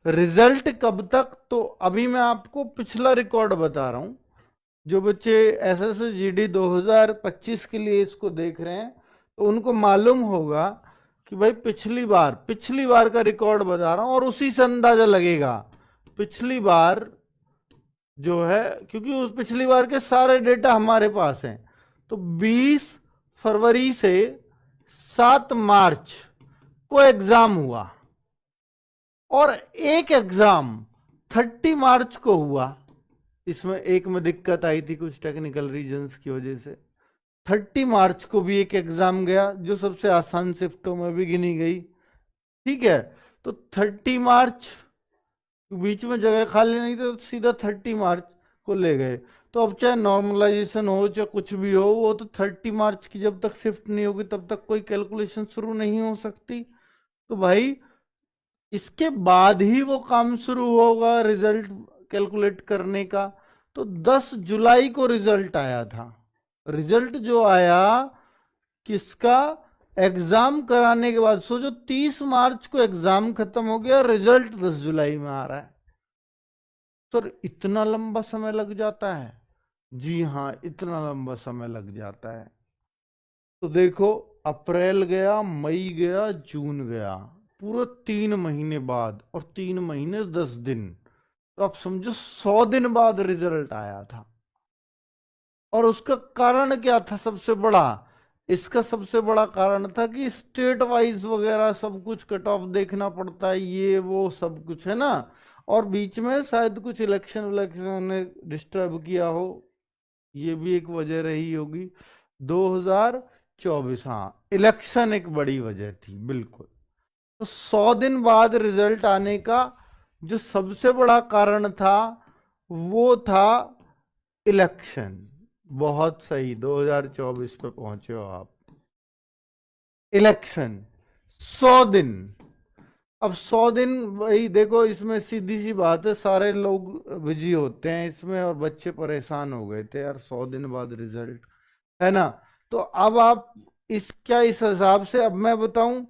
Result कब तक, तो अभी मैं आपको पिछला रिकॉर्ड बता रहा हूं। जो बच्चे एसएससी जीडी 2025 के लिए इसको देख रहे हैं तो उनको मालूम होगा कि भाई पिछली बार का रिकॉर्ड बता रहा हूं, और उसी से अंदाजा लगेगा पिछली बार जो है, क्योंकि उस पिछली बार के सारे डेटा हमारे पास हैं। तो 20 फरवरी से 7 मार्च को एग्जाम हुआ, और एक एग्जाम 30 मार्च को हुआ। इसमें एक में दिक्कत आई थी कुछ टेक्निकल रीजंस की वजह से। 30 मार्च को भी एक एग्जाम गया जो सबसे आसान शिफ्टों में भी गिनी गई। ठीक है, तो 30 मार्च, बीच में जगह खाली नहीं तो सीधा 30 मार्च को ले गए। तो अब चाहे नॉर्मलाइजेशन हो चाहे कुछ भी हो, वो तो 30 मार्च की जब तक शिफ्ट नहीं होगी तब तक कोई कैलकुलेशन शुरू नहीं हो सकती। तो भाई इसके बाद ही वो काम शुरू होगा रिजल्ट कैलकुलेट करने का। तो 10 जुलाई को रिजल्ट आया था। रिजल्ट जो आया किसका, एग्जाम कराने के बाद। सोचो 30 मार्च को एग्जाम खत्म हो गया, रिजल्ट 10 जुलाई में आ रहा है। तो इतना लंबा समय लग जाता है। जी हाँ, इतना लंबा समय लग जाता है। तो देखो, अप्रैल गया, मई गया, जून गया, पूरे 3 महीने बाद, और 3 महीने 10 दिन। तो आप समझो 100 दिन बाद रिजल्ट आया था। और उसका कारण क्या था सबसे बड़ा, इसका सबसे बड़ा कारण था कि स्टेट वाइज वगैरह सब कुछ कट ऑफ देखना पड़ता है, ये वो सब कुछ है ना। और बीच में शायद कुछ इलेक्शन विलेक्शन ने डिस्टर्ब किया हो, ये भी एक वजह रही होगी। 2024, हाँ, इलेक्शन एक बड़ी वजह थी बिल्कुल। तो 100 दिन बाद रिजल्ट आने का जो सबसे बड़ा कारण था वो था इलेक्शन। बहुत सही, 2024 पे पहुंचे हो आप। इलेक्शन 100 दिन। अब 100 दिन, वही देखो, इसमें सीधी सी बात है, सारे लोग बिजी होते हैं इसमें, और बच्चे परेशान हो गए थे यार 100 दिन बाद रिजल्ट, है ना। तो अब आप इस हिसाब से अब मैं बताऊं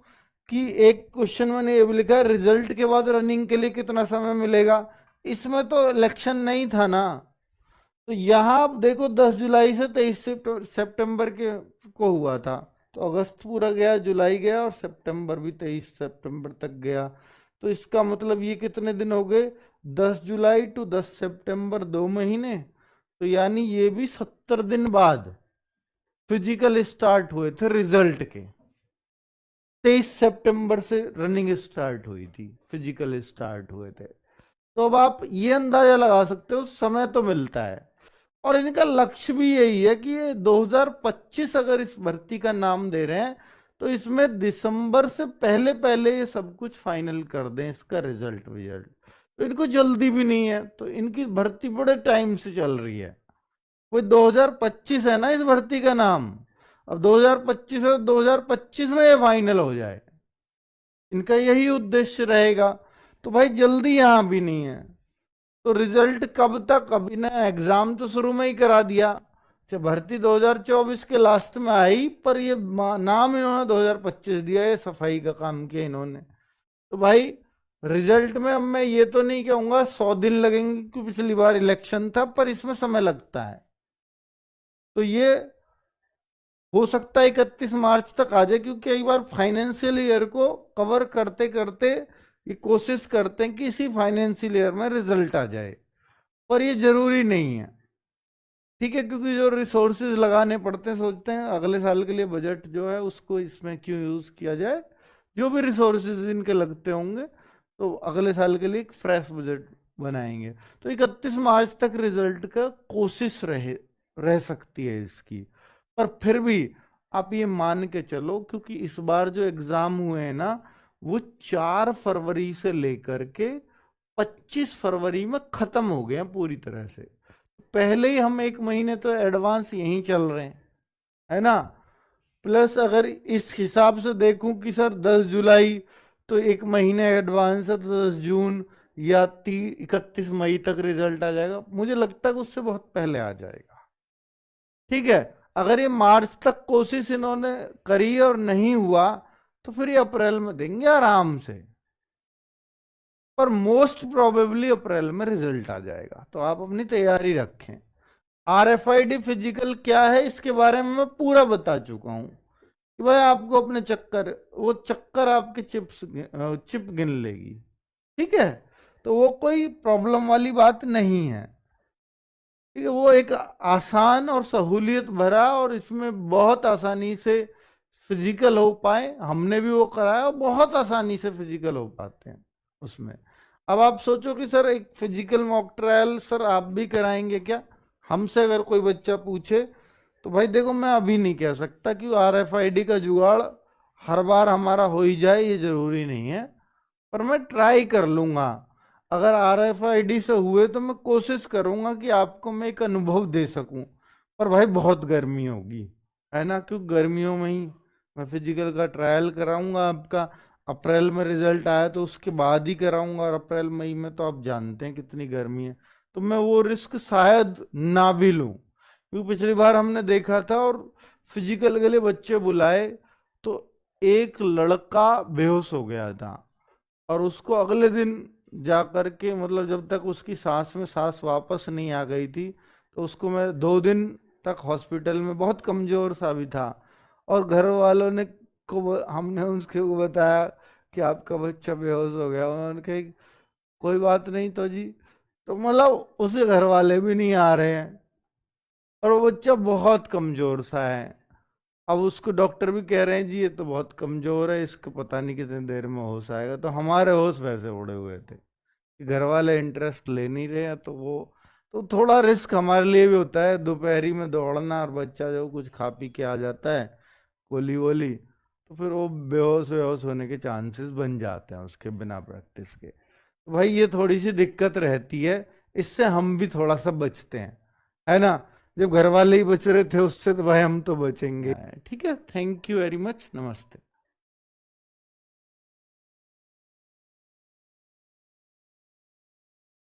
कि एक क्वेश्चन मैंने ये भी लिखा है, रिजल्ट के बाद रनिंग के लिए कितना समय मिलेगा। इसमें तो इलेक्शन नहीं था ना। तो यहाँ आप देखो 10 जुलाई से 23 सितंबर के को हुआ था। तो अगस्त पूरा गया, जुलाई गया, और सितंबर भी 23 सितंबर तक गया। तो इसका मतलब ये कितने दिन हो गए, 10 जुलाई टू 10 सितंबर, 2 महीने। तो यानी ये भी 70 दिन बाद फिजिकल स्टार्ट हुए थे रिजल्ट के। 23 सितंबर से रनिंग स्टार्ट हुई थी, फिजिकल स्टार्ट हुए थे। तो अब आप ये अंदाजा लगा सकते हो, समय तो मिलता है। और इनका लक्ष्य भी यही है कि ये 2025 अगर इस भर्ती का नाम दे रहे हैं तो इसमें दिसंबर से पहले पहले ये सब कुछ फाइनल कर दें, इसका रिजल्ट विजल्ट। तो इनको जल्दी भी नहीं है, तो इनकी भर्ती बड़े टाइम से चल रही है। कोई 2025 है ना इस भर्ती का नाम। अब 2025 है, 2025 में ये फाइनल हो जाए, इनका यही उद्देश्य रहेगा। तो भाई जल्दी यहां भी नहीं है। तो रिजल्ट कब तक, अभी ना एग्जाम तो शुरू में ही करा दिया। अच्छा, भर्ती 2024 के लास्ट में आई, पर ये नाम इन्होंने 2025 दिया, ये सफाई का काम किया इन्होंने। तो भाई रिजल्ट में अब मैं ये तो नहीं कहूंगा 100 दिन लगेंगे, क्योंकि पिछली बार इलेक्शन था, पर इसमें समय लगता है। तो ये हो सकता है 31 मार्च तक आ जाए, क्योंकि कई बार फाइनेंशियल ईयर को कवर करते करते ये कोशिश करते हैं कि इसी फाइनेंशियल ईयर में रिजल्ट आ जाए, पर ये जरूरी नहीं है। ठीक है, क्योंकि जो रिसोर्सेज लगाने पड़ते हैं, सोचते हैं अगले साल के लिए बजट जो है उसको इसमें क्यों यूज किया जाए, जो भी रिसोर्सेज इनके लगते होंगे तो अगले साल के लिए एक फ्रेश बजट बनाएंगे। तो 31 मार्च तक रिजल्ट का कोशिश रह सकती है इसकी। पर फिर भी आप ये मान के चलो, क्योंकि इस बार जो एग्जाम हुए हैं ना, वो 4 फरवरी से लेकर के 25 फरवरी में खत्म हो गए हैं पूरी तरह से। पहले ही हम 1 महीने तो एडवांस यहीं चल रहे हैं, है ना। प्लस अगर इस हिसाब से देखूं कि सर 10 जुलाई तो 1 महीने एडवांस है, तो 10 जून या 31 मई तक रिजल्ट आ जाएगा, मुझे लगता है कि उससे बहुत पहले आ जाएगा। ठीक है, अगर ये मार्च तक कोशिश इन्होंने करी और नहीं हुआ तो फिर ये अप्रैल में देंगे आराम से। पर मोस्ट प्रोबेबली अप्रैल में रिजल्ट आ जाएगा, तो आप अपनी तैयारी रखें। आरएफआईडी फिजिकल क्या है इसके बारे में मैं पूरा बता चुका हूं कि भाई आपको अपने चक्कर, वो चक्कर आपके चिप गिन लेगी, ठीक है। तो वो कोई प्रॉब्लम वाली बात नहीं है, ठीक है। वो एक आसान और सहूलियत भरा, और इसमें बहुत आसानी से फिजिकल हो पाए, हमने भी वो कराया, और बहुत आसानी से फिजिकल हो पाते हैं उसमें। अब आप सोचो कि सर एक फिजिकल मॉक ट्रायल सर आप भी कराएंगे क्या? हमसे अगर कोई बच्चा पूछे तो भाई देखो, मैं अभी नहीं कह सकता कि आरएफआईडी का जुगाड़ हर बार हमारा हो ही जाए, ये जरूरी नहीं है, पर मैं ट्राई कर लूंगा। अगर आरएफआईडी से हुए तो मैं कोशिश करूंगा कि आपको मैं एक अनुभव दे सकूं। पर भाई बहुत गर्मी होगी, है ना, क्योंकि गर्मियों में ही मैं फिजिकल का ट्रायल कराऊंगा आपका। अप्रैल में रिजल्ट आया तो उसके बाद ही कराऊंगा, और अप्रैल मई में तो आप जानते हैं कितनी गर्मी है, तो मैं वो रिस्क शायद ना भी लूं। क्योंकि पिछली बार हमने देखा था, और फिजिकल के लिए बच्चे बुलाए तो एक लड़का बेहोश हो गया था, और उसको अगले दिन जा करके, मतलब जब तक उसकी सांस में सांस वापस नहीं आ गई थी, तो उसको मैं 2 दिन तक हॉस्पिटल में, बहुत कमजोर सा भी था, और घर वालों ने हमने उसको बताया कि आपका बच्चा बेहोश हो गया, उन्होंने कहा कोई बात नहीं तो जी। तो मतलब उसके घर वाले भी नहीं आ रहे हैं, और वो बच्चा बहुत कमजोर सा है। अब उसको डॉक्टर भी कह रहे हैं जी ये तो बहुत कमजोर है, इसको पता नहीं कितनी देर में होश आएगा। तो हमारे होश वैसे उड़े हुए थे कि घर वाले इंटरेस्ट ले नहीं रहे हैं, तो वो तो थोड़ा रिस्क हमारे लिए भी होता है, दोपहरी में दौड़ना, और बच्चा जो कुछ खा पी के आ जाता है गोली वोली, तो फिर वो बेहोश बेहोश होने के चांसेस बन जाते हैं उसके बिना प्रैक्टिस के। तो भाई ये थोड़ी सी दिक्कत रहती है, इससे हम भी थोड़ा सा बचते हैं, है ना। जब घर वाले ही बच रहे थे उससे, तो भाई हम तो बचेंगे। ठीक है, थैंक यू वेरी मच, नमस्ते।